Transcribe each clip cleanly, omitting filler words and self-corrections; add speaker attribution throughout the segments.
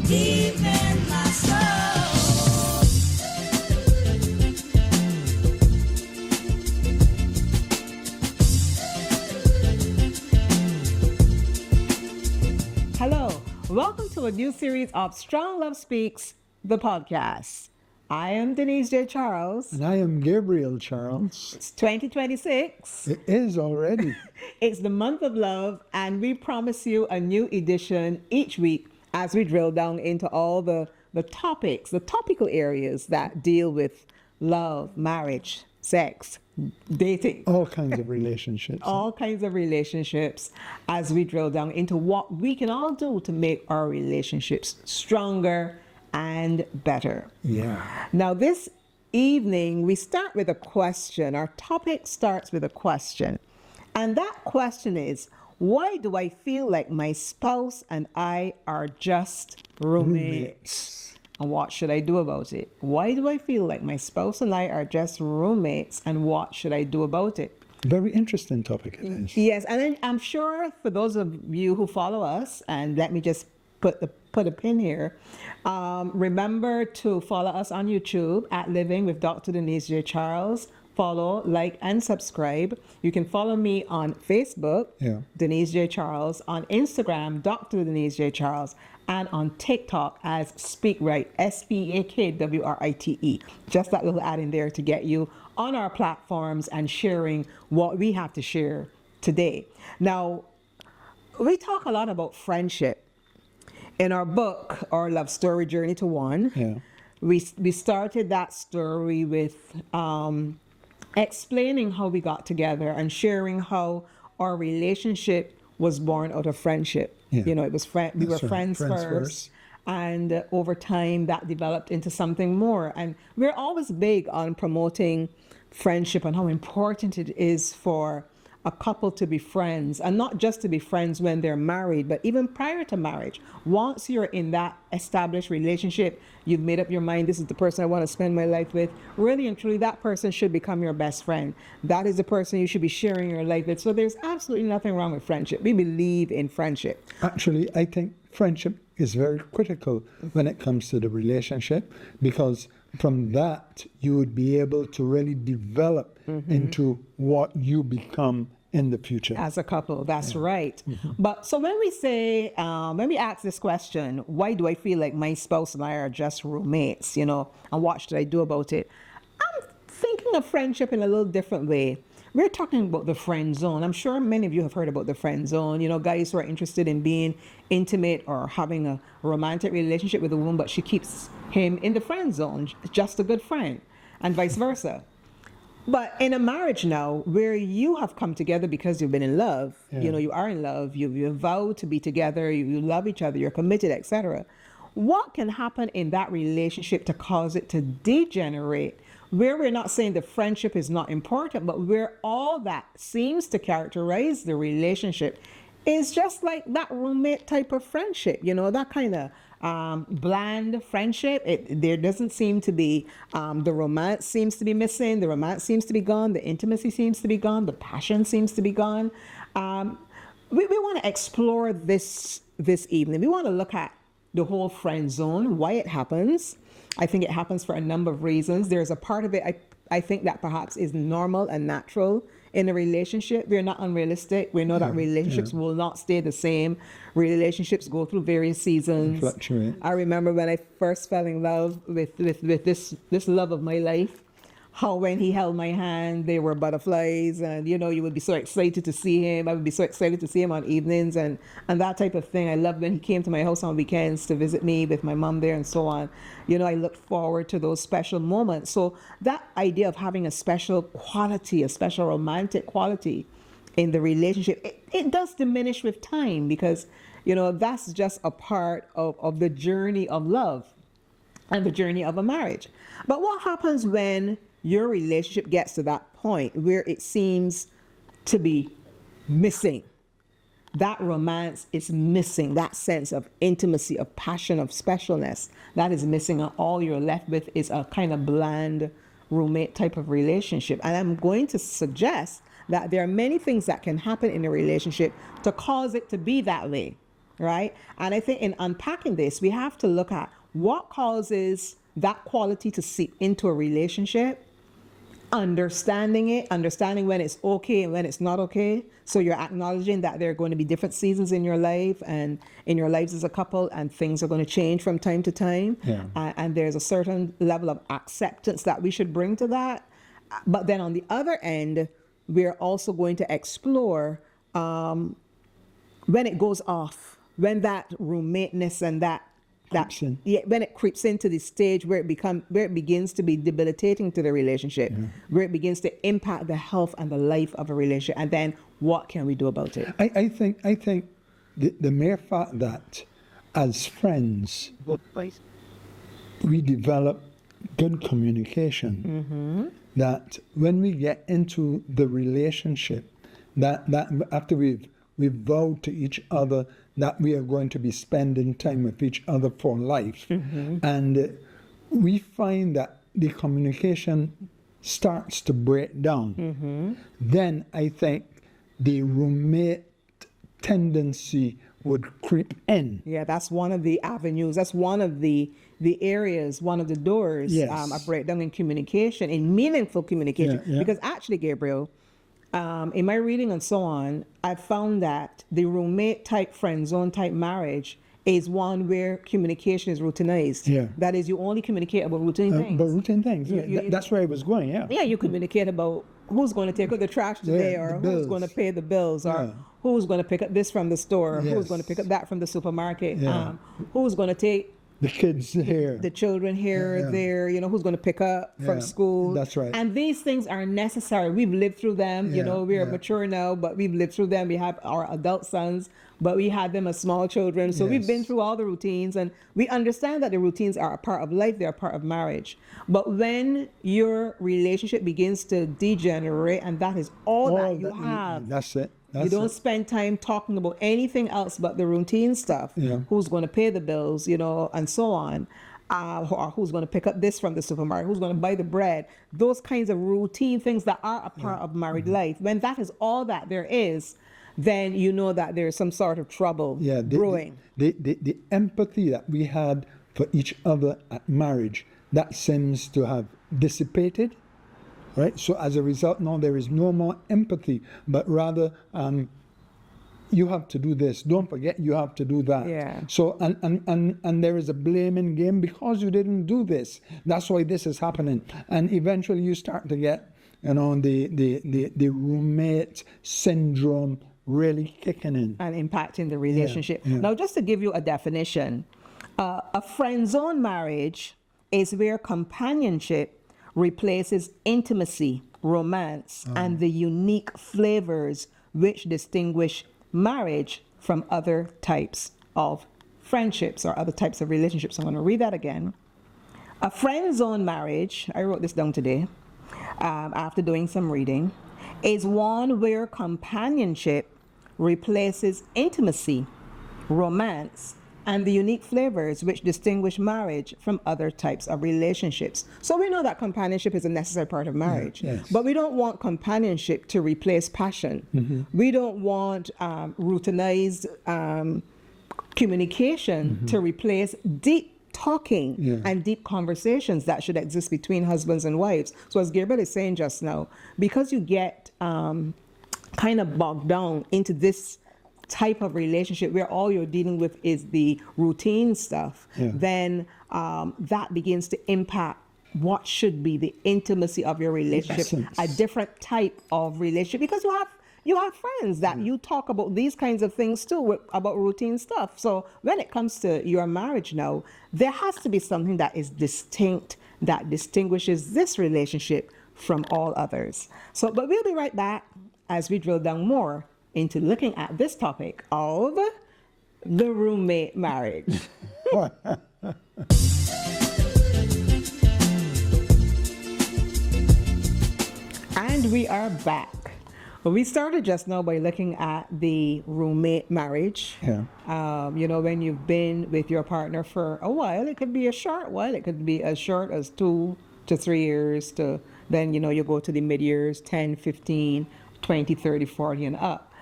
Speaker 1: deep in my soul.
Speaker 2: Hello, welcome to a new series of Strong Love Speaks, the podcast. I am Denise J. Charles.
Speaker 3: And I am Gabriel Charles.
Speaker 2: It's 2026.
Speaker 3: It is already.
Speaker 2: It's the month of love, and we promise you a new edition each week as we drill down into all the topics, the topical areas that deal with love, marriage, sex, dating.
Speaker 3: All kinds of relationships.
Speaker 2: All kinds of relationships as we drill down into what we can all do to make our relationships stronger and better.
Speaker 3: Yeah.
Speaker 2: Now, this evening, we start with a question. Our topic starts with a question. And that question is, why do I feel like my spouse and I are just roommates? And what should I do about it? Why do I feel like my spouse and I are just roommates? And what should I do about it?
Speaker 3: Very interesting topic it is.
Speaker 2: Yes, and I'm sure for those of you who follow us, and let me just put a pin here. Remember to follow us on YouTube at Living with Dr. Denise J. Charles. Follow, like, and subscribe. You can follow me on Facebook, Denise J. Charles, on Instagram, Dr. Denise J. Charles, and on TikTok as Speak Right, SPAKWRITE. Just that little add in there to get you on our platforms and sharing what we have to share today. Now, we talk a lot about friendship. In our book, Our Love Story Journey to One, we started that story with explaining how we got together and sharing how our relationship was born out of friendship. You know, it was we were friends first. And over time, that developed into something more. And we're always big on promoting friendship and how important it is for a couple to be friends, and not just to be friends when they're married, but even prior to marriage. Once you're in that established relationship, you've made up your mind, this is the person I want to spend my life with. Really and truly, that person should become your best friend. That is the person you should be sharing your life with. So there's absolutely nothing wrong with friendship. We believe in friendship.
Speaker 3: Actually, I think friendship is very critical when it comes to the relationship, because from that, you would be able to really develop into what you become in the future.
Speaker 2: As a couple, that's right. But so when we say, when we ask this question, why do I feel like my spouse and I are just roommates, you know, and what should I do about it? I'm thinking of friendship in a little different way. We're talking about the friend zone. I'm sure many of you have heard about the friend zone. You know, guys who are interested in being intimate or having a romantic relationship with a woman, but she keeps him in the friend zone, just a good friend, and vice versa. But in a marriage now, where you have come together because you've been in love, you know, you are in love, you vowed to be together, you love each other, you're committed, etc. What can happen in that relationship to cause it to degenerate, where we're not saying the friendship is not important, but where all that seems to characterize the relationship is just like that roommate type of friendship, you know, that kind of bland friendship. There doesn't seem to be, the romance seems to be missing, the romance seems to be gone, the intimacy seems to be gone, the passion seems to be gone. We want to explore this evening. We want to look at the whole friend zone, why it happens. I think it happens for a number of reasons. There's a part of it I think that perhaps is normal and natural in a relationship. We're not unrealistic. We know that relationships will not stay the same. Relationships go through various seasons.
Speaker 3: Fluctuate.
Speaker 2: I remember when I first fell in love with this love of my life, how when he held my hand, there were butterflies, and you know, you would be so excited to see him. I would be so excited to see him on evenings and that type of thing. I loved when he came to my house on weekends to visit me with my mom there and so on. You know, I looked forward to those special moments. So that idea of having a special quality, a special romantic quality in the relationship, it does diminish with time, because, you know, that's just a part of the journey of love and the journey of a marriage. But what happens when your relationship gets to that point where it seems to be missing? That romance is missing, that sense of intimacy, of passion, of specialness, that is missing, and all you're left with is a kind of bland roommate type of relationship. And I'm going to suggest that there are many things that can happen in a relationship to cause it to be that way. right? And I think in unpacking this, we have to look at what causes that quality to seep into a relationship, understanding it, understanding when it's okay and when it's not okay. So you're acknowledging that there are going to be different seasons in your life and in your lives as a couple, and things are going to change from time to time.
Speaker 3: Yeah.
Speaker 2: And there's a certain level of acceptance that we should bring to that. But then on the other end, we're also going to explore when it goes off, when that roommateness and that
Speaker 3: Creeps in.
Speaker 2: yeah, when it creeps into the stage where it begins to be debilitating to the relationship, where it begins to impact the health and the life of a relationship, and then what can we do about it?
Speaker 3: I think the mere fact that as friends we develop good communication, that when we get into the relationship, that after we've vowed to each other that we are going to be spending time with each other for life, and we find that the communication starts to break down, then I think the roommate tendency would creep in.
Speaker 2: Yeah, that's one of the avenues. That's one of the areas, one of the doors,
Speaker 3: Yes.
Speaker 2: a breakdown in communication, in meaningful communication.
Speaker 3: Yeah, yeah.
Speaker 2: Because actually, Gabriel, in my reading and so on, I found that the roommate type friend zone type marriage is one where communication is routinized.
Speaker 3: Yeah.
Speaker 2: That is, you only communicate about routine things.
Speaker 3: But routine things,
Speaker 2: you-
Speaker 3: that's where I was going, yeah.
Speaker 2: Yeah, you communicate about who's going to take out the trash today,
Speaker 3: Yeah,
Speaker 2: or
Speaker 3: the
Speaker 2: who's
Speaker 3: bills.
Speaker 2: going to pay the bills, or
Speaker 3: Yeah.
Speaker 2: who's going to pick up this from the store, who's
Speaker 3: Yes.
Speaker 2: going to pick up that from the supermarket,
Speaker 3: Yeah.
Speaker 2: who's going to take
Speaker 3: The kids here.
Speaker 2: the children here,
Speaker 3: Yeah.
Speaker 2: there, who's going to pick up from
Speaker 3: Yeah,
Speaker 2: school.
Speaker 3: that's right.
Speaker 2: And these things are necessary. We've lived through them.
Speaker 3: Yeah,
Speaker 2: We're
Speaker 3: yeah.
Speaker 2: mature now, but we've lived through them. We have our adult sons, but we had them as small children. So we've been
Speaker 3: Yes.
Speaker 2: through all the routines, and we understand that the routines are a part of life. They're a part of marriage. But when your relationship begins to degenerate, and that is all that you have,
Speaker 3: That's it.
Speaker 2: you
Speaker 3: That's
Speaker 2: don't
Speaker 3: it.
Speaker 2: spend time talking about anything else but the routine stuff.
Speaker 3: Yeah.
Speaker 2: Who's going to pay the bills, and so on. Or who's going to pick up this from the supermarket? Who's going to buy the bread? Those kinds of routine things that are a part of married
Speaker 3: Mm-hmm.
Speaker 2: life. When that is all that there is, then you know that there's some sort of trouble
Speaker 3: Yeah,
Speaker 2: brewing.
Speaker 3: the empathy that we had for each other at marriage, that seems to have dissipated, right? So as a result, now there is no more empathy, but rather you have to do this. Don't forget you have to do that.
Speaker 2: Yeah.
Speaker 3: So and there is a blaming game because you didn't do this. That's why this is happening. And eventually you start to get, the roommate syndrome really kicking in.
Speaker 2: And impacting the relationship.
Speaker 3: yeah.
Speaker 2: Now, just to give you a definition, a friend zone marriage is where companionship replaces intimacy, romance, and the unique flavors which distinguish marriage from other types of friendships or other types of relationships. I'm going to read that again. A friend zone marriage, I wrote this down today after doing some reading, is one where companionship replaces intimacy, romance, and the unique flavors which distinguish marriage from other types of relationships. So we know that companionship is a necessary part of marriage,
Speaker 3: yes.
Speaker 2: but we don't want companionship to replace passion. We don't want routinized communication to replace deep talking
Speaker 3: Yeah.
Speaker 2: and deep conversations that should exist between husbands and wives. So as Gabriel is saying just now, because you get kind of bogged down into this type of relationship where all you're dealing with is the routine stuff,
Speaker 3: Yeah.
Speaker 2: then that begins to impact what should be the intimacy of your relationship,
Speaker 3: Essence.
Speaker 2: a different type of relationship, because you have friends that you talk about these kinds of things too, about routine stuff. So when it comes to your marriage now, there has to be something that is distinct, that distinguishes this relationship from all others. So, but we'll be right back as we drill down more into looking at this topic of the roommate marriage. And we are back. Well, we started just now by looking at the roommate marriage.
Speaker 3: Yeah.
Speaker 2: When you've been with your partner for a while, it could be a short while. It could be as short as 2 to 3 years. Then, you go to the mid-years, 10, 15, 20, 30, 40 and up.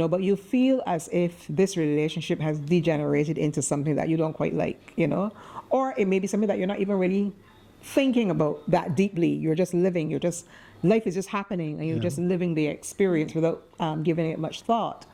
Speaker 2: but you feel as if this relationship has degenerated into something that you don't quite like, or it may be something that you're not even really thinking about that deeply. You're just living, life is just happening, and you're just living the experience without giving it much thought.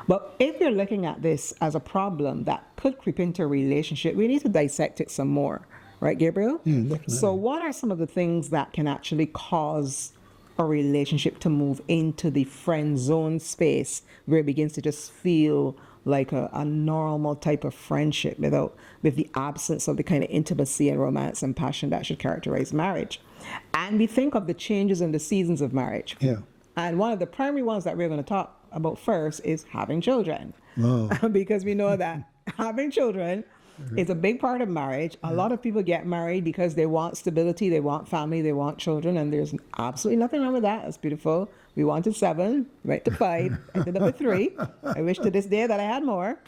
Speaker 2: But if you're looking at this as a problem that could creep into a relationship, we need to dissect it some more, right, Gabriel?
Speaker 3: Yeah, definitely.
Speaker 2: So what are some of the things that can actually cause a relationship to move into the friend zone space, where it begins to just feel like a normal type of friendship with the absence of the kind of intimacy and romance and passion that should characterize marriage? And we think of the changes in the seasons of marriage.
Speaker 3: Yeah.
Speaker 2: And one of the primary ones that we're going to talk about first is having children.
Speaker 3: Wow.
Speaker 2: Because we know that having children is a big part of marriage. A lot of people get married because they want stability, they want family, they want children, and there's absolutely nothing wrong with that. It's beautiful. We wanted 7, right to 5, ended up with 3. I wish to this day that I had more,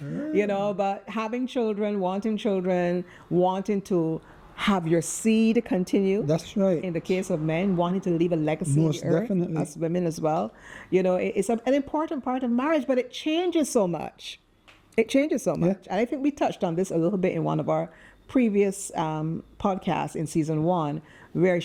Speaker 2: but having children, wanting to have your seed continue.
Speaker 3: That's right.
Speaker 2: In the case of men, wanting to leave a legacy
Speaker 3: Most
Speaker 2: on the earth,
Speaker 3: definitely.
Speaker 2: as women as well. It's an important part of marriage, but it changes so much. And I think we touched on this a little bit in one of our previous podcasts in season 1, where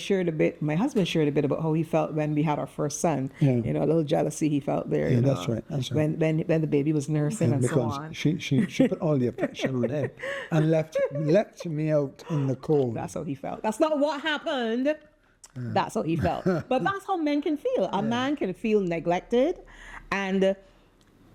Speaker 2: my husband shared a bit about how he felt when we had our first son.
Speaker 3: Yeah.
Speaker 2: A little jealousy he felt there.
Speaker 3: Yeah, that's right.
Speaker 2: When the baby was nursing and so
Speaker 3: Because
Speaker 2: on.
Speaker 3: she put all the affection on him and left me out in the cold.
Speaker 2: That's how he felt. That's not what happened. That's how he felt. But that's how men can feel. A man can feel neglected, and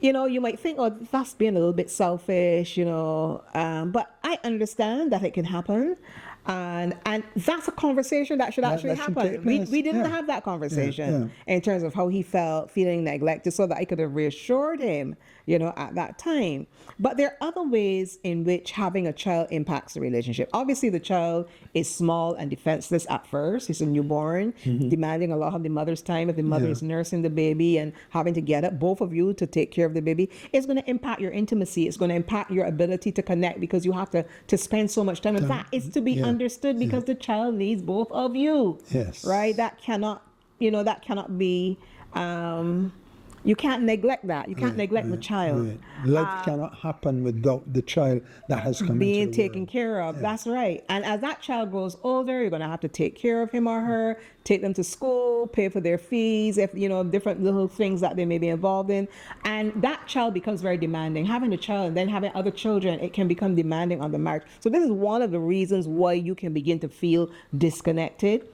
Speaker 2: you might think, oh, that's being a little bit selfish, but I understand that it can happen. And that's a conversation that should actually
Speaker 3: should
Speaker 2: happen.
Speaker 3: take
Speaker 2: We
Speaker 3: place.
Speaker 2: didn't
Speaker 3: Yeah.
Speaker 2: have that conversation in terms of how he felt, feeling neglected, so that I could have reassured him, at that time. But there are other ways in which having a child impacts the relationship. Obviously, the child is small and defenseless at first. He's a newborn, demanding a lot of the mother's time. If the mother is nursing the baby and having to get up, both of you, to take care of the baby, it's going to impact your intimacy. It's going to impact your ability to connect, because you have to spend so much time. And that is to be understood, because the child needs both of you.
Speaker 3: Yes.
Speaker 2: Right? That cannot be, you can't neglect that. You can't neglect the child.
Speaker 3: Right. Life cannot happen without the child that has come
Speaker 2: Being
Speaker 3: into the
Speaker 2: taken
Speaker 3: world.
Speaker 2: care of. That's right. And as that child grows older, you're going to have to take care of him or her, take them to school, pay for their fees, if different little things that they may be involved in. And that child becomes very demanding. Having a child and then having other children, it can become demanding on the marriage. So this is one of the reasons why you can begin to feel disconnected.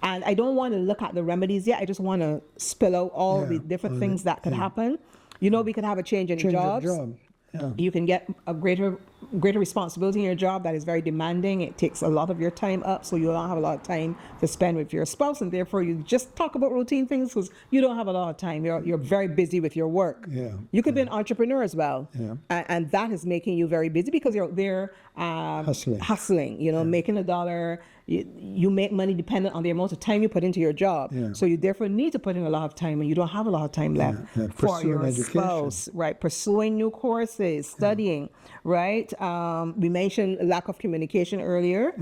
Speaker 2: And I don't want to look at the remedies yet. I just want to spill out all the different things that could happen. We could have a change in
Speaker 3: Change of
Speaker 2: jobs.
Speaker 3: job. Yeah.
Speaker 2: You can get a greater responsibility in your job that is very demanding. It takes a lot of your time up, so you don't have a lot of time to spend with your spouse, and therefore you just talk about routine things because you don't have a lot of time. You're very busy with your work.
Speaker 3: Yeah.
Speaker 2: You could be an entrepreneur as well, and that is making you very busy because you're there hustling. Making a dollar. You make money dependent on the amount of time you put into your job.
Speaker 3: Yeah.
Speaker 2: So you therefore need to put in a lot of time, and you don't have a lot of time left for
Speaker 3: Pursuing
Speaker 2: your
Speaker 3: education.
Speaker 2: spouse. Right, pursuing new courses, studying, right? We mentioned lack of communication earlier,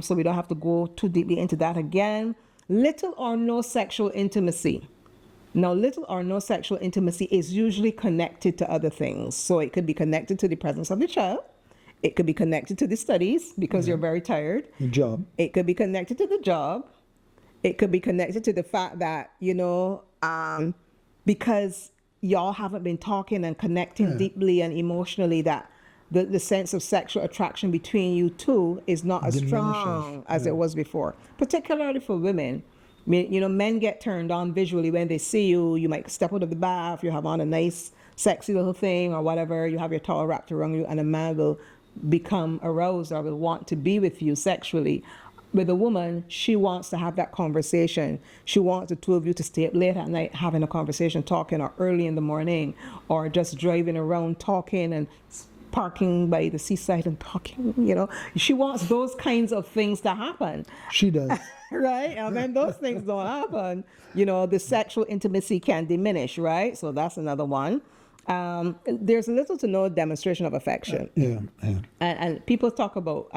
Speaker 2: so we don't have to go too deeply into that again. Little or no sexual intimacy. Now, little or no sexual intimacy is usually connected to other things. So it could be connected to the presence of the child. It could be connected to the studies because you're very tired.
Speaker 3: The job.
Speaker 2: It could be connected to the job. It could be connected to the fact that, because y'all haven't been talking and connecting deeply and emotionally, that the sense of sexual attraction between you two is not as strong as it was before, particularly for women. Men get turned on visually when they see you. You might step out of the bath, you have on a nice, sexy little thing or whatever, you have your towel wrapped around you, and a man will become aroused or will want to be with you sexually. With a woman, she wants to have that conversation. She wants the two of you to stay up late at night having a conversation, talking, or early in the morning, or just driving around talking and parking by the seaside and talking. She wants those kinds of things to happen.
Speaker 3: She does.
Speaker 2: Right? And when those things don't happen, the sexual intimacy can diminish, right? So that's another one. There's little to no demonstration of affection. And people talk about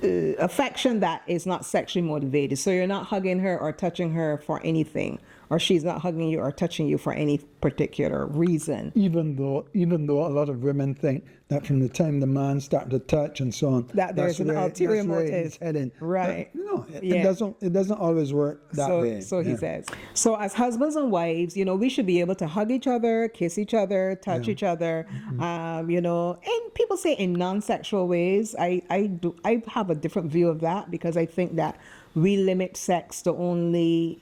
Speaker 2: affection that is not sexually motivated. So you're not hugging her or touching her for anything, or she's not hugging you or touching you for any particular reason.
Speaker 3: Even though a lot of women think that from the time the man starts to touch and so on,
Speaker 2: That there's an ulterior motive.
Speaker 3: He's heading.
Speaker 2: Right.
Speaker 3: No,
Speaker 2: Yeah.
Speaker 3: it doesn't always work that way.
Speaker 2: So he
Speaker 3: Yeah.
Speaker 2: says. So as husbands and wives, we should be able to hug each other, kiss each other, touch each other, and people say in non-sexual ways. I have a different view of that because I think that we limit sex to only,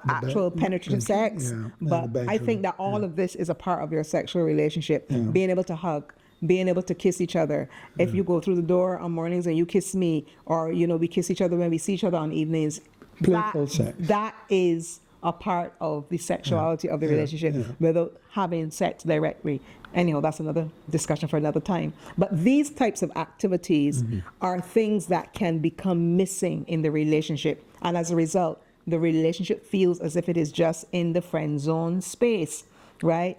Speaker 2: actual penetrative sex.
Speaker 3: yeah,
Speaker 2: But
Speaker 3: the
Speaker 2: I
Speaker 3: bedroom,
Speaker 2: think that all of this is a part of your sexual relationship. Being able to hug, being able to kiss each other. If you go through the door on mornings and you kiss me, or, we kiss each other when we see each other on evenings.
Speaker 3: Playful sex.
Speaker 2: That is a part of the sexuality of the relationship without having sex directly. Anyhow, that's another discussion for another time. But these types of activities are things that can become missing in the relationship. And as a result, the relationship feels as if it is just in the friend zone space, right?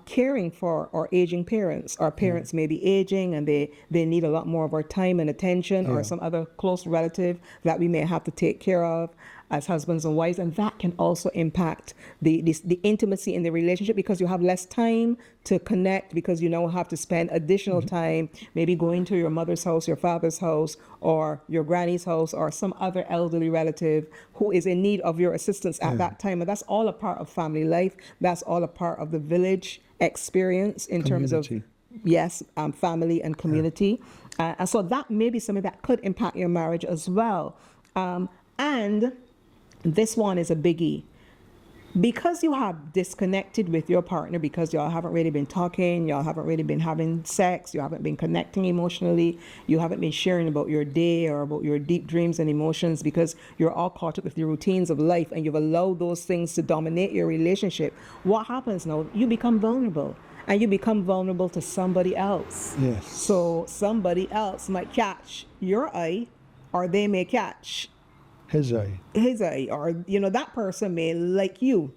Speaker 2: Caring for our aging parents. Our parents may be aging and they need a lot more of our time and attention, or some other close relative that we may have to take care of as husbands and wives, and that can also impact the intimacy in the relationship because you have less time to connect, because you now have to spend additional time maybe going to your mother's house, your father's house, or your granny's house, or some other elderly relative who is in need of your assistance at that time. And that's all a part of family life. That's all a part of the village experience in terms of family and community. And so that may be something that could impact your marriage as well. And this one is a biggie. Because you have disconnected with your partner, because y'all haven't really been talking, y'all haven't really been having sex, you haven't been connecting emotionally, you haven't been sharing about your day or about your deep dreams and emotions, because you're all caught up with your routines of life and you've allowed those things to dominate your relationship. What happens now? You become vulnerable. And you become vulnerable to somebody else.
Speaker 3: Yes.
Speaker 2: So somebody else might catch your eye, or they may catch
Speaker 3: his eye,
Speaker 2: or that person may like you,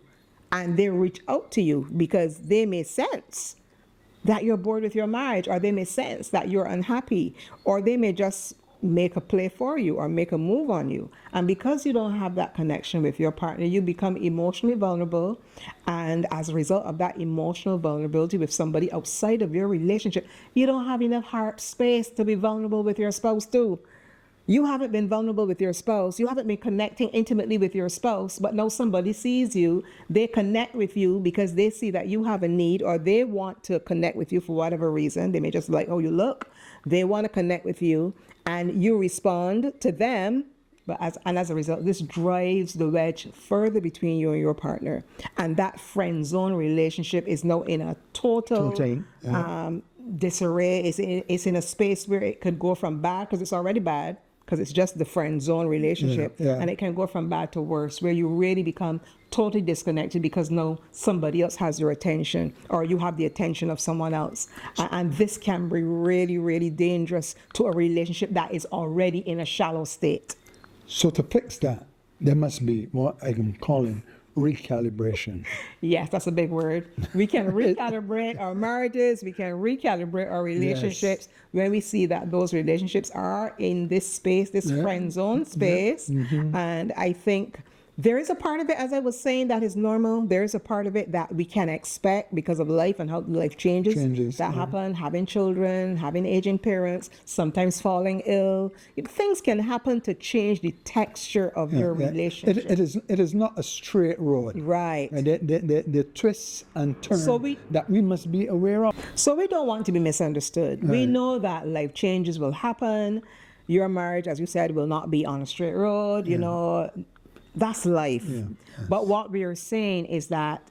Speaker 2: and they reach out to you because they may sense that you're bored with your marriage, or they may sense that you're unhappy, or they may just make a play for you or make a move on you. And because you don't have that connection with your partner, you become emotionally vulnerable. And as a result of that emotional vulnerability with somebody outside of your relationship, you don't have enough heart space to be vulnerable with your spouse too. You haven't been vulnerable with your spouse. You haven't been connecting intimately with your spouse, but now somebody sees you. They connect with you because they see that you have a need, or they want to connect with you for whatever reason. They may just like, oh, you look. They want to connect with you, and you respond to them. But as a result, this drives the wedge further between you and your partner. And that friend zone relationship is now in a total disarray. It's in a space where it could go from bad, because it's already bad, because it's just the friend zone relationship, and it can go from bad to worse, where you really become totally disconnected because now somebody else has your attention, or you have the attention of someone else. And this can be really, really dangerous to a relationship that is already in a shallow state.
Speaker 3: So to fix that, there must be what I'm calling recalibration.
Speaker 2: Yes, that's a big word. We can recalibrate our marriages. We can recalibrate our relationships when we see that those relationships are in this space, this friend zone space. And I think there is a part of it, as I was saying, that is normal. There is a part of it that we can expect because of life and how life changes that happen, having children, having aging parents, sometimes falling ill. Things can happen to change the texture of your relationship.
Speaker 3: It is not a straight road.
Speaker 2: Right.
Speaker 3: The twists and turns that we must be aware of.
Speaker 2: So we don't want to be misunderstood. We know that life changes will happen. Your marriage, as you said, will not be on a straight road, That's life. But what we are saying is that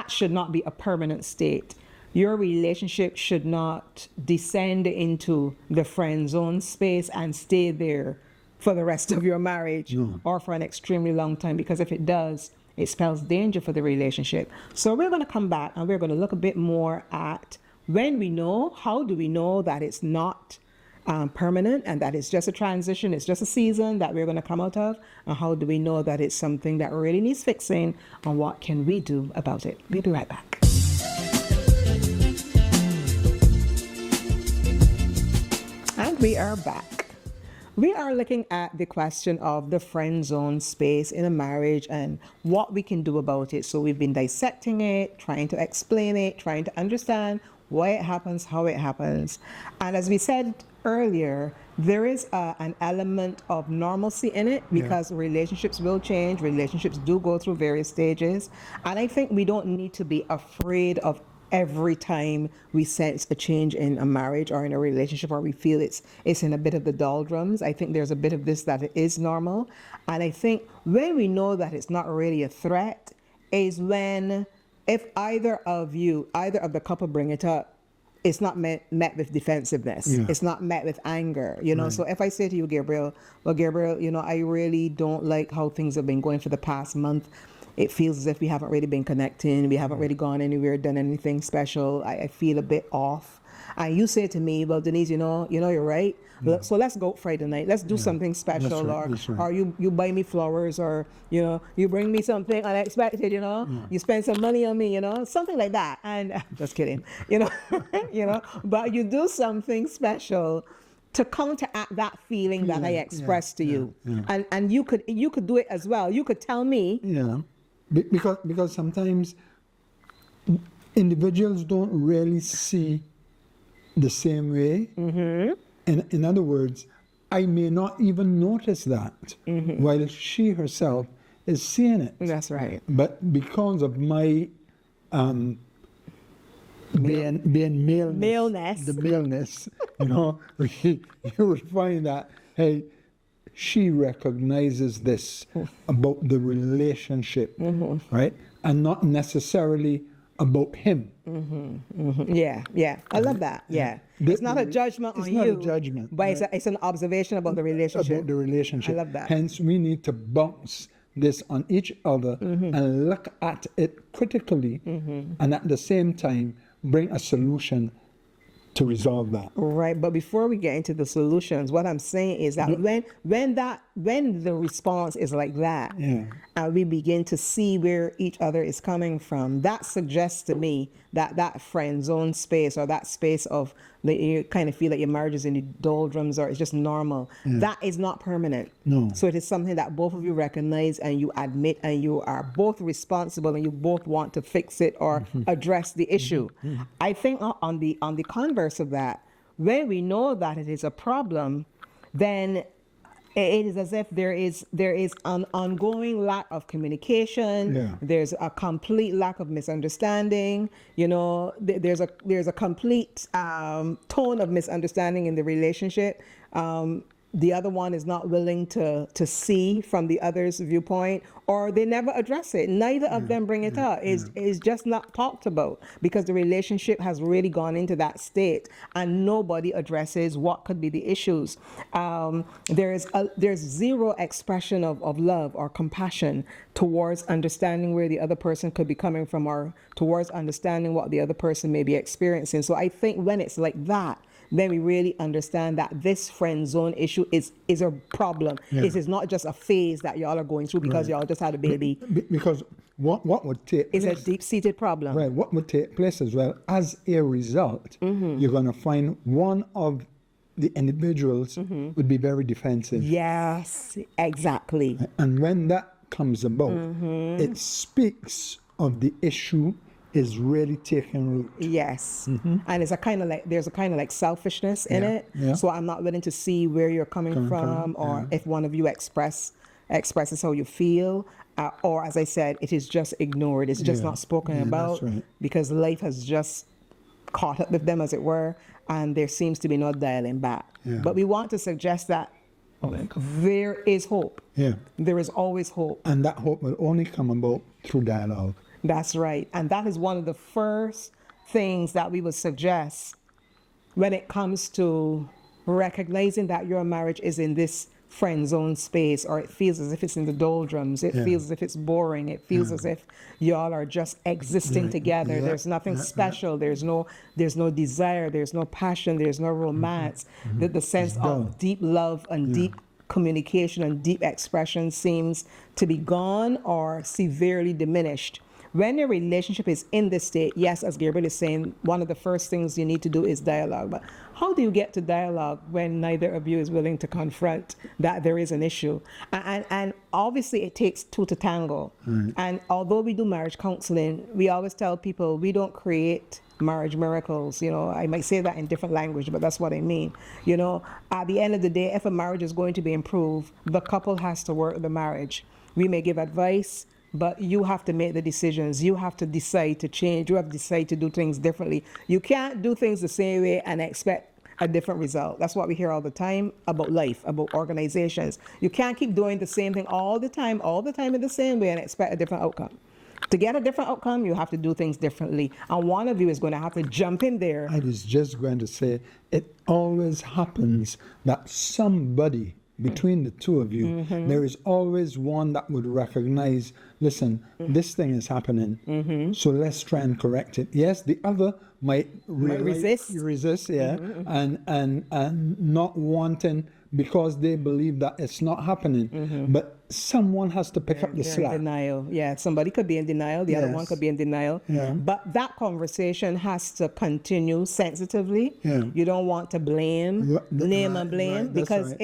Speaker 2: should not be a permanent state. Your relationship should not descend into the friend zone space and stay there for the rest of your marriage or for an extremely long time, because if it does, it spells danger for the relationship. So we're going to come back and we're going to look a bit more at how do we know that it's not permanent and that it's just a transition, it's just a season that we're going to come out of, and how do we know that it's something that really needs fixing, and what can we do about it? We'll be right back. And we are back. We are looking at the question of the friend zone space in a marriage and what we can do about it. So we've been dissecting it, trying to explain it, trying to understand why it happens, how it happens. And as we said earlier, there is an element of normalcy in it because relationships will change. Relationships do go through various stages. And I think we don't need to be afraid of every time we sense a change in a marriage or in a relationship, or we feel it's in a bit of the doldrums. I think there's a bit of this that it is normal. And I think when we know that it's not really a threat is when, if either of the couple bring it up, it's not met with defensiveness.
Speaker 3: Yeah.
Speaker 2: It's not met with anger, you know. Right. So if I say to you, Gabriel, you know, I really don't like how things have been going for the past month. It feels as if we haven't really been connecting. We haven't really gone anywhere, done anything special. I feel a bit off. And you say to me, well, Denise, you know, you're right. Yeah. So let's go Friday night. Let's do something special. That's right. Or you buy me flowers, or, you know, you bring me something unexpected, you know. Yeah. You spend some money on me, you know, something like that. And just kidding, you know, you know, but you do something special to counteract that feeling that I expressed to you. Yeah. And you could do it as well. You could tell me.
Speaker 3: Yeah. Because sometimes individuals don't really see the same way. Mm-hmm. In other words, I may not even notice that while she herself is seeing it.
Speaker 2: That's right.
Speaker 3: But because of my being maleness, the maleness, you know, you would find that, hey, she recognizes this about the relationship, right? And not necessarily about him.
Speaker 2: Yeah. I love that. Yeah. It's not a judgment on you.
Speaker 3: It's not a judgment.
Speaker 2: But right? it's an observation about the relationship.
Speaker 3: About the relationship.
Speaker 2: I love that.
Speaker 3: Hence, we need to bounce this on each other and look at it critically, and at the same time, bring a solution to resolve that.
Speaker 2: Right, but before we get into the solutions, what I'm saying is that when the response is like that, and we begin to see where each other is coming from, that suggests to me that friend zone space, or that space of you kind of feel that your marriage is in the doldrums, or it's just normal. That is not permanent.
Speaker 3: No.
Speaker 2: So it is something that both of you recognize and you admit, and you are both responsible, and you both want to fix it or address the issue. I think on the converse of that, when we know that it is a problem, then it is as if there is an ongoing lack of communication. There's a complete lack of misunderstanding. You know, there's a complete tone of misunderstanding in the relationship. The other one is not willing to see from the other's viewpoint, or they never address it. Neither of them bring it up. It's just not talked about, because the relationship has really gone into that state, and nobody addresses what could be the issues. There's zero expression of love or compassion towards understanding where the other person could be coming from, or towards understanding what the other person may be experiencing. So I think when it's like that, then we really understand that this friend zone issue is a problem. It is not just a phase that y'all are going through because y'all just had a baby.
Speaker 3: Because what would take place,
Speaker 2: it's a deep-seated problem.
Speaker 3: Right. What would take place as well, as a result, you're going to find one of the individuals would be very defensive.
Speaker 2: Yes, exactly.
Speaker 3: And when that comes about, it speaks of the issue is really taking root.
Speaker 2: Yes. And there's a kind of like selfishness in it. So I'm not willing to see where you're coming from, or if one of you expresses how you feel, or as I said, it is just ignored. It's just not spoken about, because life has just caught up with them, as it were, and there seems to be no dialing back. But we want to suggest that there is hope. There is always hope.
Speaker 3: And that hope will only come about through dialogue.
Speaker 2: That's right. And that is one of the first things that we would suggest when it comes to recognizing that your marriage is in this friend zone space, or it feels as if it's in the doldrums. It feels as if it's boring. It feels as if y'all are just existing together. There's nothing special. There's no desire. There's no passion. There's no romance. The sense of deep love and deep communication and deep expression seems to be gone or severely diminished. When a relationship is in this state, yes, as Gabriel is saying, one of the first things you need to do is dialogue. But how do you get to dialogue when neither of you is willing to confront that there is an issue? And obviously it takes two to tango. And although we do marriage counseling, we always tell people we don't create marriage miracles. You know, I might say that in different language, but that's what I mean. You know, at the end of the day, if a marriage is going to be improved, the couple has to work the marriage. We may give advice, but you have to make the decisions. You have to decide to change. You have to decide to do things differently. You can't do things the same way and expect a different result. That's what we hear all the time about life, about organizations. You can't keep doing the same thing all the time in the same way and expect a different outcome. To get a different outcome, you have to do things differently. And one of you is going to have to jump in there.
Speaker 3: I was just going to say, it always happens that somebody between the two of you, there is always one that would recognize, listen, this thing is happening, so let's try and correct it. Yes, the other might resist, yeah, and not wanting because they believe that it's not happening, but someone has to pick up the slack.
Speaker 2: Denial, yeah. Somebody could be in denial, the other one could be in denial.
Speaker 3: Yeah.
Speaker 2: But that conversation has to continue sensitively.
Speaker 3: Yeah.
Speaker 2: You don't want to blame, and blame, because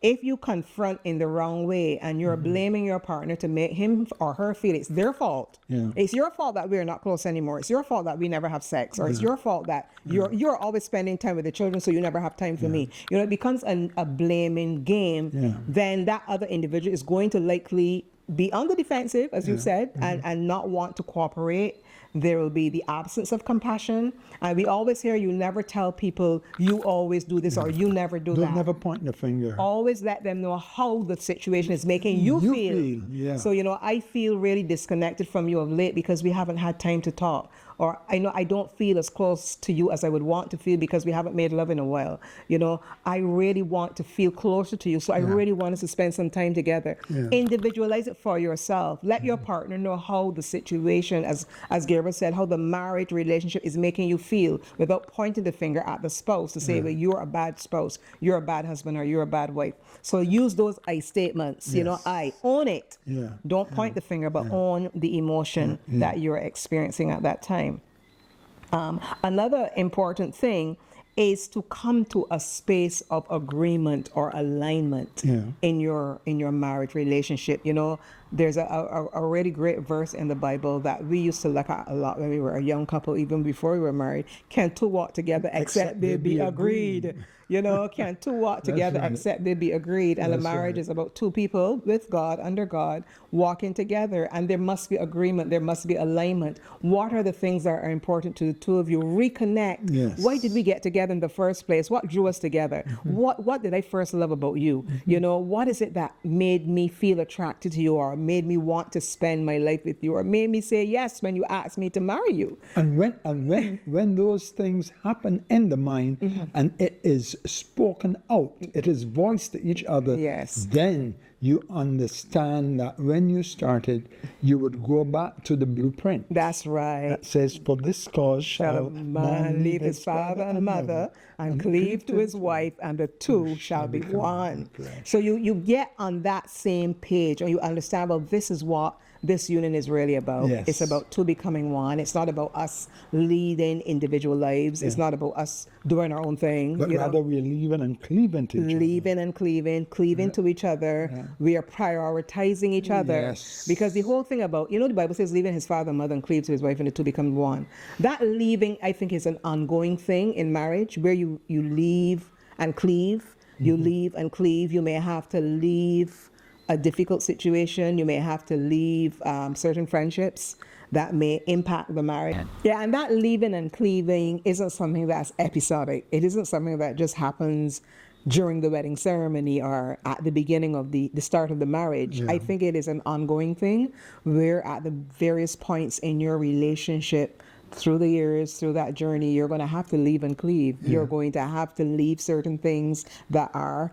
Speaker 2: if you confront in the wrong way and you're blaming your partner to make him or her feel it's their fault.
Speaker 3: Yeah.
Speaker 2: It's your fault that we're not close anymore. It's your fault that we never have sex, or it's your fault that you're always spending time with the children, so you never have time for me. You know, it becomes a blaming game. Then that other individual is going to likely be on the defensive, as you said, and not want to cooperate. There will be the absence of compassion. And we always hear, you never tell people you always do this or you never do that.
Speaker 3: Don't never point the finger.
Speaker 2: Always let them know how the situation is making you feel.
Speaker 3: Yeah.
Speaker 2: So, you know, I feel really disconnected from you of late because we haven't had time to talk. Or I know I don't feel as close to you as I would want to feel because we haven't made love in a while. You know, I really want to feel closer to you. So I really want us to spend some time together. Individualize it for yourself. Let your partner know how the situation, as Gabriel said, how the marriage relationship is making you feel without pointing the finger at the spouse to say, well, you're a bad spouse, you're a bad husband, or you're a bad wife. So use those I statements. You know, I own it. Don't point the finger, but own the emotion that you're experiencing at that time. Another important thing is to come to a space of agreement or alignment in your marriage relationship. You know, there's a really great verse in the Bible that we used to look at a lot when we were a young couple, even before we were married. Can two walk together except they be agreed? You know, can two walk together except they be agreed? And a marriage is about two people with God, under God, walking together. And there must be agreement. There must be alignment. What are the things that are important to the two of you? Reconnect. Why did we get together in the first place? What drew us together? What did I first love about you? You know, what is it that made me feel attracted to you, or made me want to spend my life with you, or made me say yes when you asked me to marry you?
Speaker 3: And when those things happen in the mind and it is spoken out, it is voiced to each other, then you understand that when you started, you would go back to the blueprint.
Speaker 2: That's right.
Speaker 3: That says, for this cause shall
Speaker 2: a man leave his father and mother and cleave to his wife, and the two shall be one. So you get on that same page, or you understand, well, this is what this union is really about. It's about two becoming one. It's not about us leading individual lives. It's not about us doing our own thing.
Speaker 3: But rather we're leaving and cleaving to each other.
Speaker 2: Leaving and cleaving to each other. We are prioritizing each other. Because the whole thing about, you know, the Bible says leaving his father and mother and cleave to his wife, and the two become one. That leaving, I think, is an ongoing thing in marriage, where you leave and cleave. You leave and cleave. You may have to leave a difficult situation. You may have to leave certain friendships that may impact the marriage. And that leaving and cleaving isn't something that's episodic. It isn't something that just happens during the wedding ceremony or at the beginning of the start of the marriage. I think it is an ongoing thing, where at the various points in your relationship, through the years, through that journey, you're going to have to leave and cleave. You're going to have to leave certain things that are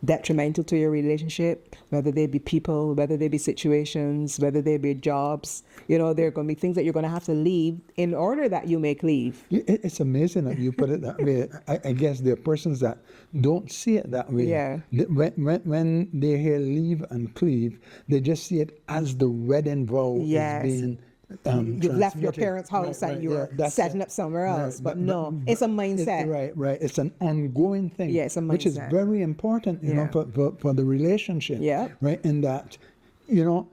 Speaker 2: detrimental to your relationship, whether they be people, whether they be situations, whether they be jobs. You know, there are going to be things that you're going to have to leave in order that you may cleave.
Speaker 3: It's amazing that you put it that way. I guess there are persons that don't see it that way. When they hear leave and cleave, they just see it as the wedding vow is being
Speaker 2: you've left your
Speaker 3: transmitted.
Speaker 2: parents' house
Speaker 3: Right,
Speaker 2: and
Speaker 3: right,
Speaker 2: you're
Speaker 3: yeah, that's
Speaker 2: setting
Speaker 3: it.
Speaker 2: up somewhere else.
Speaker 3: Right,
Speaker 2: But no, it's a mindset.
Speaker 3: Right. It's an ongoing thing,
Speaker 2: Yeah, it's a
Speaker 3: which is
Speaker 2: mindset.
Speaker 3: very important, you know,
Speaker 2: Yeah.
Speaker 3: for the relationship.
Speaker 2: Yeah.
Speaker 3: Right, in that, you know,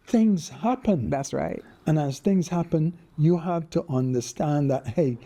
Speaker 3: things happen.
Speaker 2: That's right.
Speaker 3: And as things happen, you have to understand that, hey,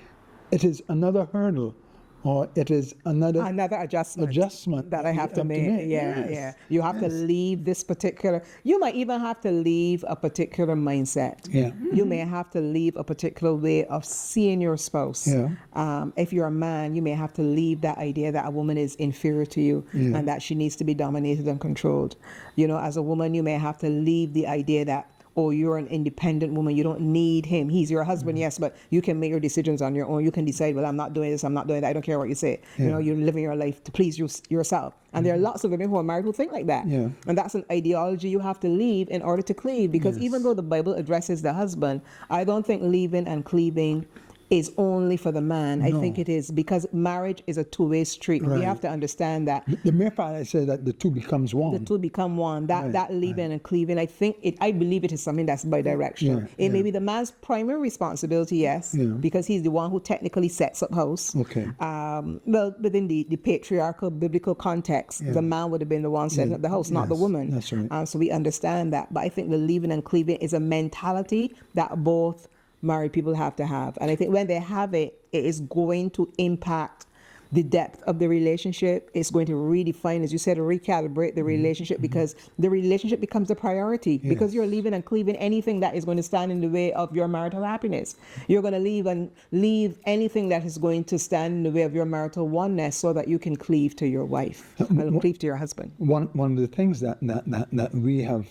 Speaker 3: it is another hurdle, or it is another
Speaker 2: Adjustment that I have to make. Yeah,
Speaker 3: Yes.
Speaker 2: yeah. You have to leave this particular, you might even have to leave a particular mindset.
Speaker 3: Yeah.
Speaker 2: You may have to leave a particular way of seeing your spouse.
Speaker 3: Yeah.
Speaker 2: If you're a man, you may have to leave that idea that a woman is inferior to you
Speaker 3: Yeah.
Speaker 2: and that she needs to be dominated and controlled. You know, as a woman, you may have to leave the idea that, oh, you're an independent woman, you don't need him. He's your husband, yes, but you can make your decisions on your own. You can decide, well, I'm not doing this, I'm not doing that. I don't care what you say. You know, you're living your life to please yourself. And there are lots of women who are married who think like that.
Speaker 3: Yeah.
Speaker 2: And that's an ideology you have to leave in order to cleave. Because even though the Bible addresses the husband, I don't think leaving and cleaving is only for the man. I think it is because marriage is a two-way street. We
Speaker 3: Right.
Speaker 2: have to understand that.
Speaker 3: The mere fact I say that the two becomes one.
Speaker 2: The two become one. That leaving and cleaving, I believe it is something that's bidirectional.
Speaker 3: Yeah,
Speaker 2: It may be the man's primary responsibility, yes,
Speaker 3: Yeah.
Speaker 2: because he's the one who technically sets up house.
Speaker 3: Okay.
Speaker 2: Well, within the patriarchal biblical context, the man would have been the one setting up the house, not the
Speaker 3: Yes,
Speaker 2: woman.
Speaker 3: that's right.
Speaker 2: So we understand that. But I think the leaving and cleaving is a mentality that both married people have to have. And I think when they have it, it is going to impact the depth of the relationship. It's going to redefine, as you said, recalibrate the relationship because the relationship becomes the priority because you're leaving and cleaving anything that is going to stand in the way of your marital happiness. You're going to leave anything that is going to stand in the way of your marital oneness so that you can cleave to your wife, cleave to your husband.
Speaker 3: One of the things that we have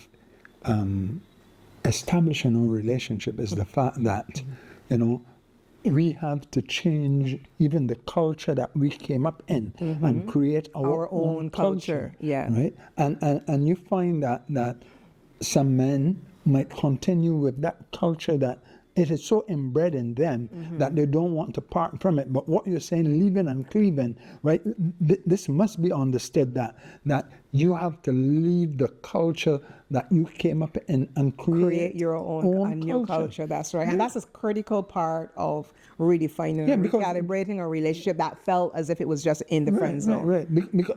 Speaker 3: established in our relationship is the fact that, you know, we have to change even the culture that we came up in and create our own culture.
Speaker 2: Yeah.
Speaker 3: Right? And you find that some men might continue with that culture that it is so inbred in them that they don't want to part from it. But what you're saying, leaving and cleaving, right? This must be understood that you have to leave the culture that you came up in and create
Speaker 2: your own new culture. That's right. And that's a critical part of redefining and recalibrating a relationship that felt as if it was just in the friend zone.
Speaker 3: Right.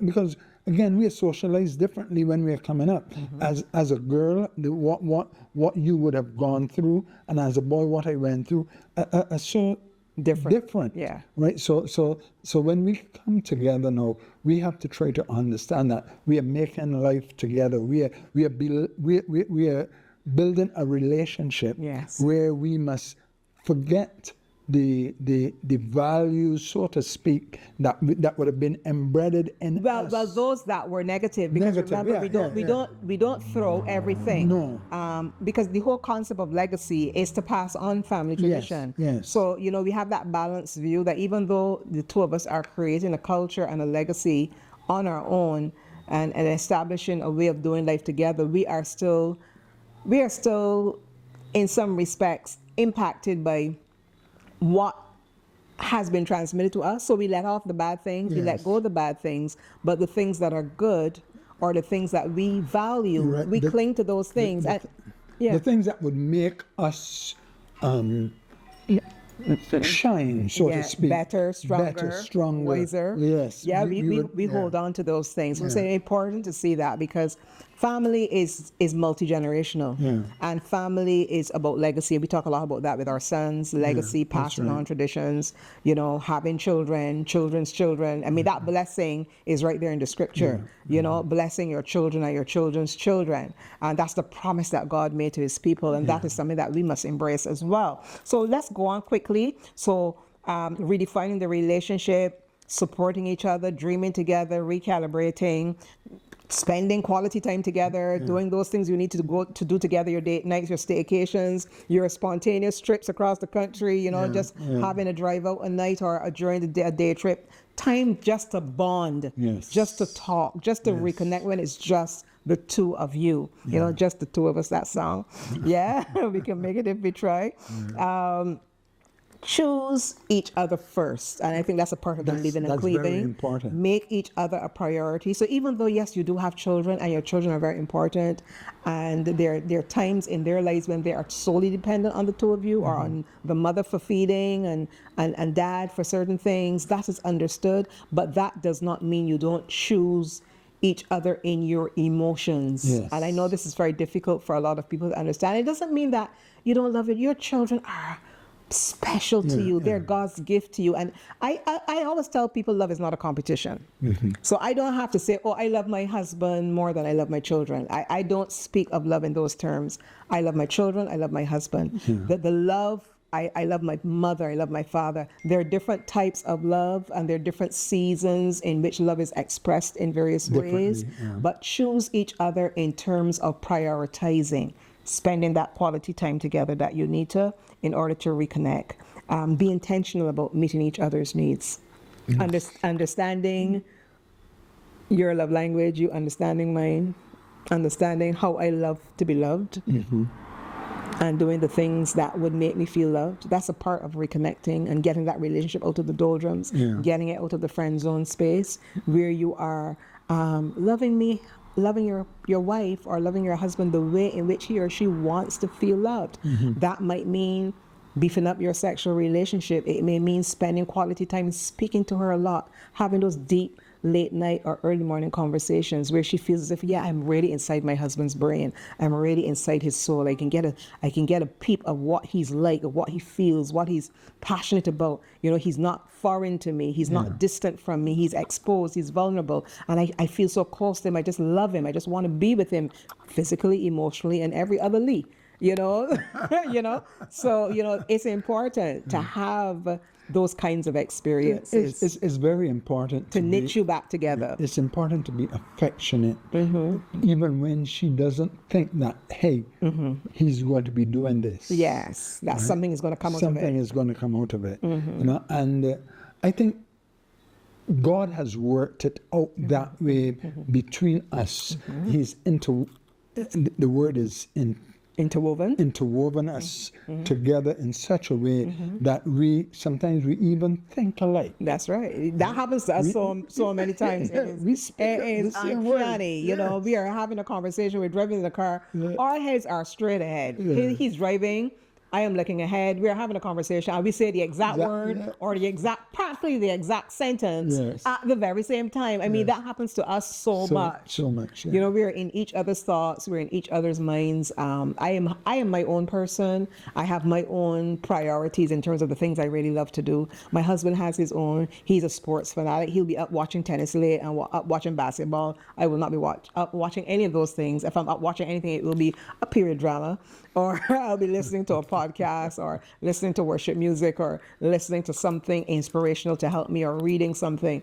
Speaker 3: Because again, we are socialized differently when we are coming up. As a girl, what you would have gone through, and as a boy, what I went through, are so different.
Speaker 2: Yeah.
Speaker 3: Right. So when we come together now, we have to try to understand that we are making life together. We are building a relationship where we must forget the values, so to speak, that would have been embedded in us.
Speaker 2: Well, those that were negative, because remember, we don't throw everything.
Speaker 3: No.
Speaker 2: Because the whole concept of legacy is to pass on family tradition.
Speaker 3: Yes.
Speaker 2: So, you know, we have that balanced view that even though the two of us are creating a culture and a legacy on our own and establishing a way of doing life together, we are still in some respects impacted by what has been transmitted to us. So we let off the bad things, we let go of the bad things, but the things that are good or the things that we value,
Speaker 3: Right.
Speaker 2: we cling to those things.
Speaker 3: The things that would make us shine, so to speak.
Speaker 2: Better, stronger, wiser.
Speaker 3: Yes.
Speaker 2: Yeah, we hold on to those things. So it's important to see that because family is multi-generational. And family is about legacy. We talk a lot about that with our sons, legacy, passing on traditions, you know, having children, children's children. I mean, that blessing is right there in the scripture, you know, blessing your children and your children's children. And that's the promise that God made to his people. And that is something that we must embrace as well. So let's go on quickly. So redefining the relationship, supporting each other, dreaming together, recalibrating, spending quality time together, doing those things you need to go to do together, your date nights, your staycations, your spontaneous trips across the country, you know, just having a drive out a night or during the day, a day trip. Time just to bond, just to talk, just to reconnect when it's just the two of you, you know, just the two of us, that song. Yeah, we can make it if we try. choose each other first. And I think that's a part of the living and
Speaker 3: That's very
Speaker 2: cleaving.
Speaker 3: important.
Speaker 2: Make each other a priority. So even though, yes, you do have children and your children are very important, and there are times in their lives when they are solely dependent on the two of you or on the mother for feeding and dad for certain things, that is understood. But that does not mean you don't choose each other in your emotions.
Speaker 3: Yes.
Speaker 2: And I know this is very difficult for a lot of people to understand. It doesn't mean that you don't love it. Your children are special to you. They're God's gift to you. And I always tell people love is not a competition. So I don't have to say, oh, I love my husband more than I love my children. I don't speak of love in those terms. I love my children. I love my husband. The love, I love my mother, I love my father. There are different types of love and there are different seasons in which love is expressed in various ways. But choose each other in terms of prioritizing, spending that quality time together that you need to in order to reconnect. Be intentional about meeting each other's needs. Understanding your love language, you understanding mine, understanding how I love to be loved. And doing the things that would make me feel loved. That's a part of reconnecting and getting that relationship out of the doldrums, getting it out of the friend zone space where you are loving your wife or loving your husband the way in which he or she wants to feel loved. That might mean beefing up your sexual relationship. It may mean spending quality time speaking to her a lot, having those deep late night or early morning conversations where she feels as if, yeah, I'm really inside my husband's brain. I'm really inside his soul. I can get a peep of what he's like, of what he feels, what he's passionate about. You know, he's not foreign to me. He's not distant from me. He's exposed. He's vulnerable. And I feel so close to him. I just love him. I just want to be with him physically, emotionally, and every other Lee. You know, So, it's important to have those kinds of experiences.
Speaker 3: It's very important
Speaker 2: to knit you back together.
Speaker 3: It's important to be affectionate, even when she doesn't think that, hey, he's going to be doing this.
Speaker 2: Yes, that something is going to come out of it.
Speaker 3: Something is going to come out of it. And I think God has worked it out that way between us. He's the word is interwoven us together in such a way that sometimes we even think alike.
Speaker 2: That's right. That happens to us so many times.
Speaker 3: We speak the same word.
Speaker 2: We are having a conversation, we're driving in the car, our heads are straight ahead. He's driving, I am looking ahead. We're having a conversation and we say the exact word or practically the exact sentence at the very same time. I mean, that happens to us so much.
Speaker 3: So much.
Speaker 2: Yeah. We're in each other's thoughts. We're in each other's minds. I am my own person. I have my own priorities in terms of the things I really love to do. My husband has his own. He's a sports fanatic. He'll be up watching tennis late and up watching basketball. I will not be up watching any of those things. If I'm up watching anything, it will be a period drama, or I'll be listening to a podcast or listening to worship music or listening to something inspirational to help me or reading something,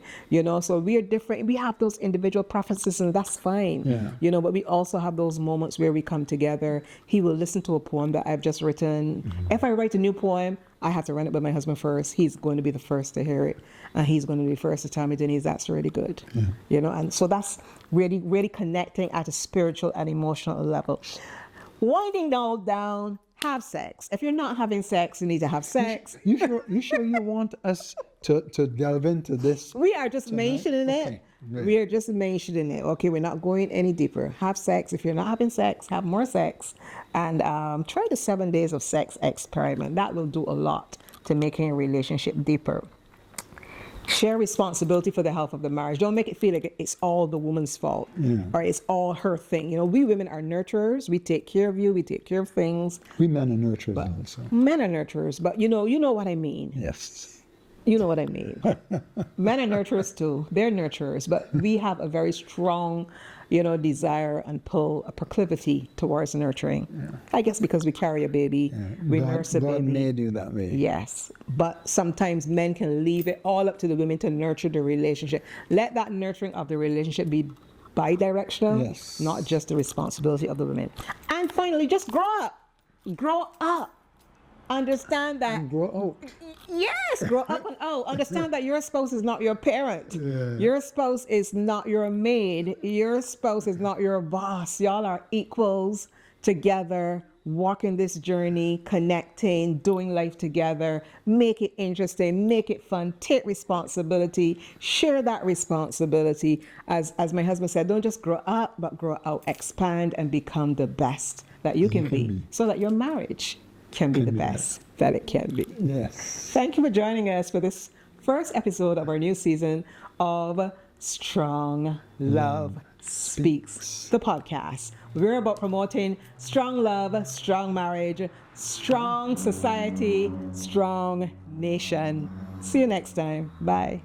Speaker 2: so we are different. We have those individual preferences and that's fine, but we also have those moments where we come together. He will listen to a poem that I've just written. If I write a new poem, I have to run it by my husband first. He's going to be the first to hear it. And he's going to be the first to tell me, Denise, that's really good. And so that's really, really connecting at a spiritual and emotional level. Winding down, have sex. If you're not having sex, you need to have sex.
Speaker 3: You sure you want us to delve into this?
Speaker 2: We are just mentioning it.
Speaker 3: Okay, great.
Speaker 2: We are just mentioning it. Okay, we're not going any deeper. Have sex. If you're not having sex, have more sex. And try the 7 days of sex experiment. That will do a lot to making a relationship deeper. Share responsibility for the health of the marriage. Don't make it feel like it's all the woman's fault or it's all her thing. We women are nurturers. We take care of you. We take care of things.
Speaker 3: We men are nurturers also.
Speaker 2: Men are nurturers, but you know what I mean.
Speaker 3: Yes.
Speaker 2: You know what I mean. Men are nurturers too. They're nurturers, but we have a very strong, desire and pull, a proclivity towards nurturing. I guess because we carry a baby, we nurse a baby.
Speaker 3: God made you that way.
Speaker 2: Yes, but sometimes men can leave it all up to the women to nurture the relationship. Let that nurturing of the relationship be bi-directional, not just the responsibility of the women. And finally, just grow up. Grow up. Understand that.
Speaker 3: And grow out.
Speaker 2: Yes, grow up and understand that your spouse is not your parent. Your spouse is not your maid. Your spouse is not your boss. Y'all are equals together walking this journey, connecting, doing life together. Make it interesting, make it fun, take responsibility, share that responsibility. As my husband said, don't just grow up, but grow out, expand, and become the best that you can be, so that your marriage can be the best that it can be.
Speaker 3: Yes.
Speaker 2: Thank you for joining us for this first episode of our new season of Strong Love Speaks, the podcast. We're about promoting strong love, strong marriage, strong society, strong nation. See you next time. Bye.